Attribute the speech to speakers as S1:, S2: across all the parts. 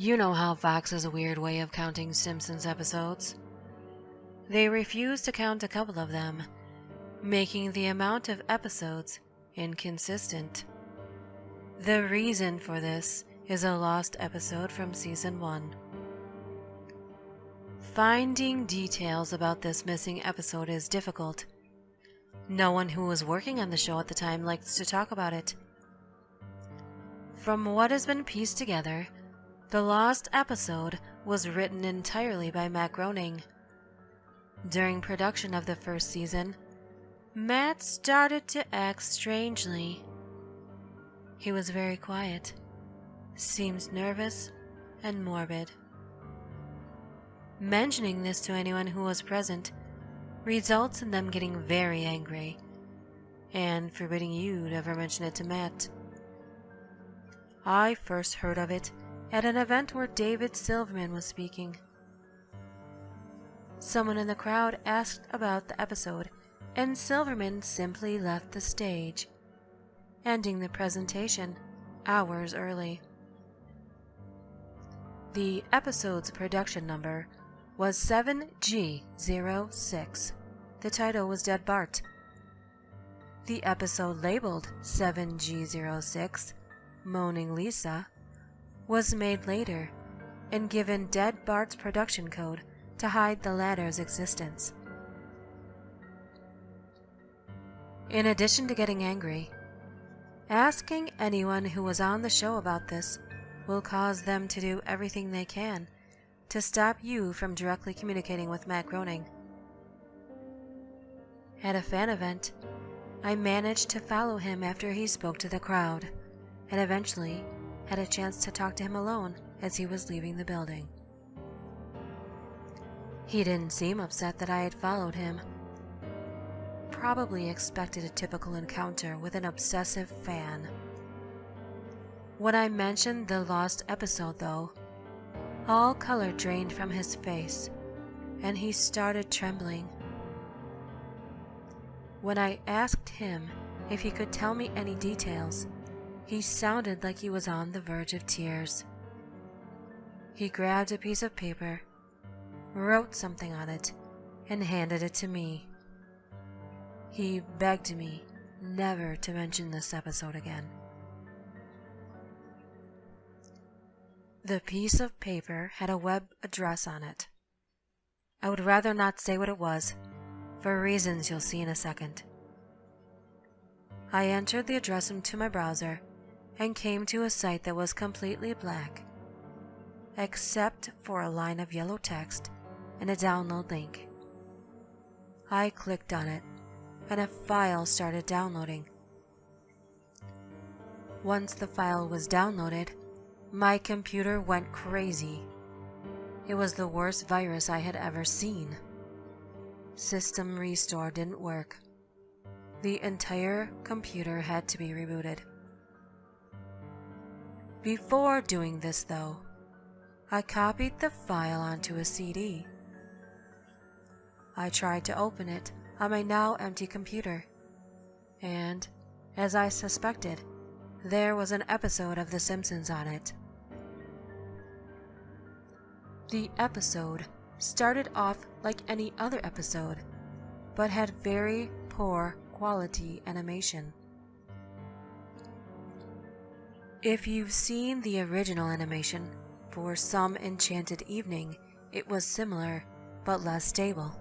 S1: You know how Fox has a weird way of counting Simpsons episodes. They refuse to count a couple of them, making the amount of episodes inconsistent. The reason for this is a lost episode from Season 1. Finding details about this missing episode is difficult. No one who was working on the show at the time likes to talk about it. From what has been pieced together, the lost episode was written entirely by Matt Groening. During production of the first season, Matt started to act strangely. He was very quiet, seemed nervous and morbid. Mentioning this to anyone who was present results in them getting very angry and forbidding you to ever mention it to Matt. I first heard of it at an event where David Silverman was speaking. Someone in the crowd asked about the episode, and Silverman simply left the stage, ending the presentation hours early. The episode's production number was 7G06. The title was Dead Bart. The episode labeled 7G06, Moaning Lisa, was made later and given Dead Bart's production code to hide the latter's existence. In addition to getting angry, asking anyone who was on the show about this will cause them to do everything they can to stop you from directly communicating with Matt Groening. At a fan event, I managed to follow him after he spoke to the crowd, and eventually had a chance to talk to him alone as he was leaving the building. He didn't seem upset that I had followed him. Probably expected a typical encounter with an obsessive fan. When I mentioned the lost episode, though, all color drained from his face, and he started trembling. When I asked him if he could tell me any details, he sounded like he was on the verge of tears. He grabbed a piece of paper, wrote something on it, and handed it to me. He begged me never to mention this episode again. The piece of paper had a web address on it. I would rather not say what it was, for reasons you'll see in a second. I entered the address into my browser and came to a site that was completely black, except for a line of yellow text and a download link. I clicked on it, and a file started downloading. Once the file was downloaded, my computer went crazy. It was the worst virus I had ever seen. System restore didn't work. The entire computer had to be rebooted. Before doing this, though, I copied the file onto a CD. I tried to open it on my now empty computer, and, as I suspected, there was an episode of The Simpsons on it. The episode started off like any other episode, but had very poor quality animation. If you've seen the original animation for Some Enchanted Evening, it was similar, but less stable.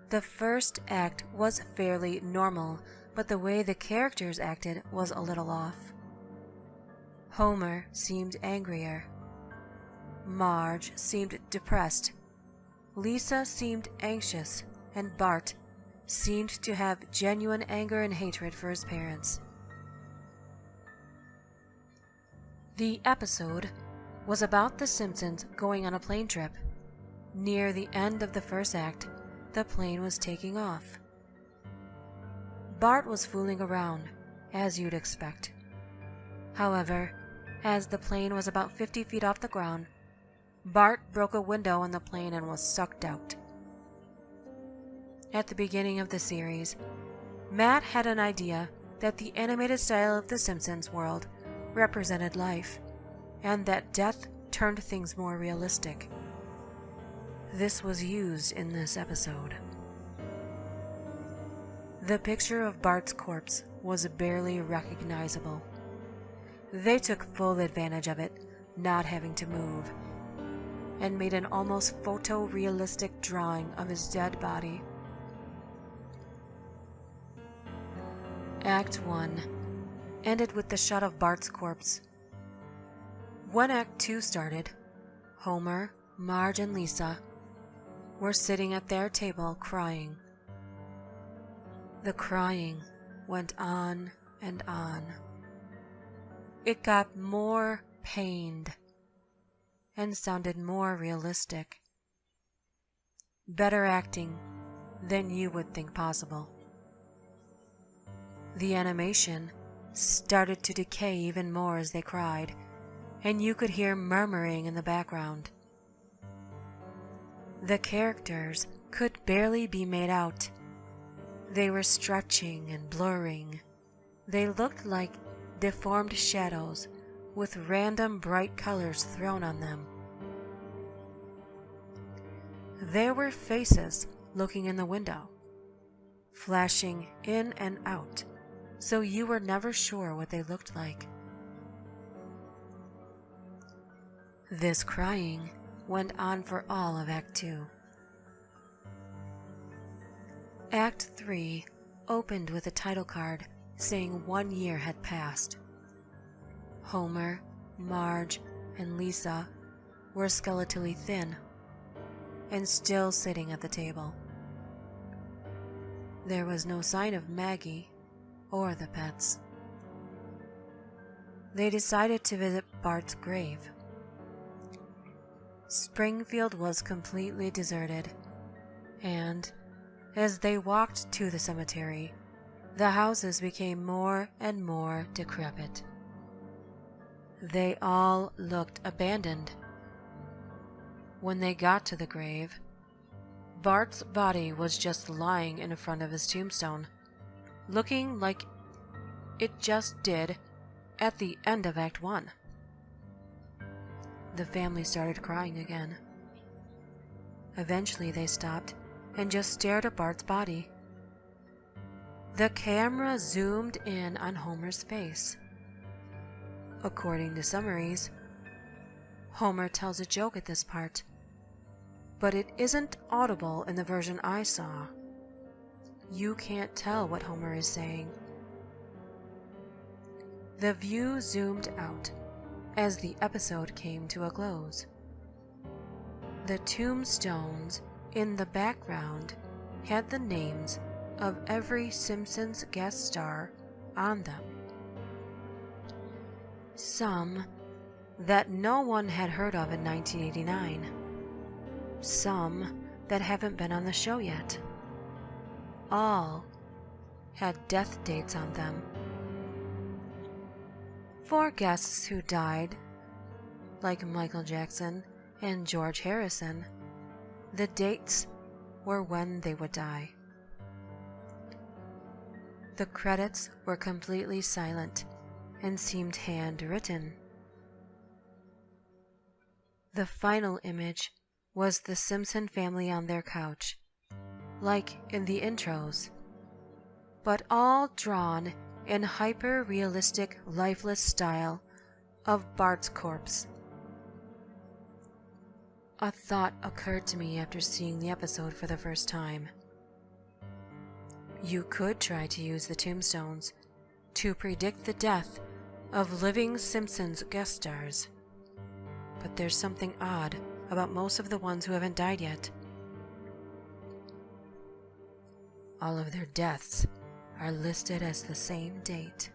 S1: The first act was fairly normal, but the way the characters acted was a little off. Homer seemed angrier. Marge seemed depressed. Lisa seemed anxious, and Bart seemed to have genuine anger and hatred for his parents. The episode was about the Simpsons going on a plane trip. Near the end of the first act, the plane was taking off. Bart was fooling around, as you'd expect. However, as the plane was about 50 feet off the ground, Bart broke a window in the plane and was sucked out. At the beginning of the series, Matt had an idea that the animated style of The Simpsons world represented life, and that death turned things more realistic. This was used in this episode. The picture of Bart's corpse was barely recognizable. They took full advantage of it, not having to move, and made an almost photorealistic drawing of his dead body. Act 1 ended with the shot of Bart's corpse. When Act 2 started, Homer, Marge, and Lisa were sitting at their table crying. The crying went on and on. It got more pained and sounded more realistic. Better acting than you would think possible. The animation started to decay even more as they cried, and you could hear murmuring in the background. The characters could barely be made out. They were stretching and blurring. They looked like deformed shadows with random bright colors thrown on them. There were faces looking in the window, flashing in and out, so you were never sure what they looked like. This crying went on for all of Act 2. Act 3 opened with a title card saying 1 year had passed. Homer, Marge, and Lisa were skeletally thin and still sitting at the table. There was no sign of Maggie or the pets. They decided to visit Bart's grave. Springfield was completely deserted, and as they walked to the cemetery, the houses became more and more decrepit. They all looked abandoned. When they got to the grave, Bart's body was just lying in front of his tombstone, looking like it just did at the end of Act 1. The family started crying again. Eventually they stopped and just stared at Bart's body. The camera zoomed in on Homer's face. According to summaries, Homer tells a joke at this part, but it isn't audible in the version I saw. You can't tell what Homer is saying. The view zoomed out as the episode came to a close. The tombstones in the background had the names of every Simpsons guest star on them. Some that no one had heard of in 1989. Some that haven't been on the show yet. All had death dates on them. For guests who died, like Michael Jackson and George Harrison, the dates were when they would die. The credits were completely silent and seemed handwritten. The final image was the Simpson family on their couch, like in the intros, but all drawn in hyper-realistic, lifeless style of Bart's corpse. A thought occurred to me after seeing the episode for the first time. You could try to use the tombstones to predict the death of living Simpsons guest stars, but there's something odd about most of the ones who haven't died yet. All of their deaths are listed as the same date.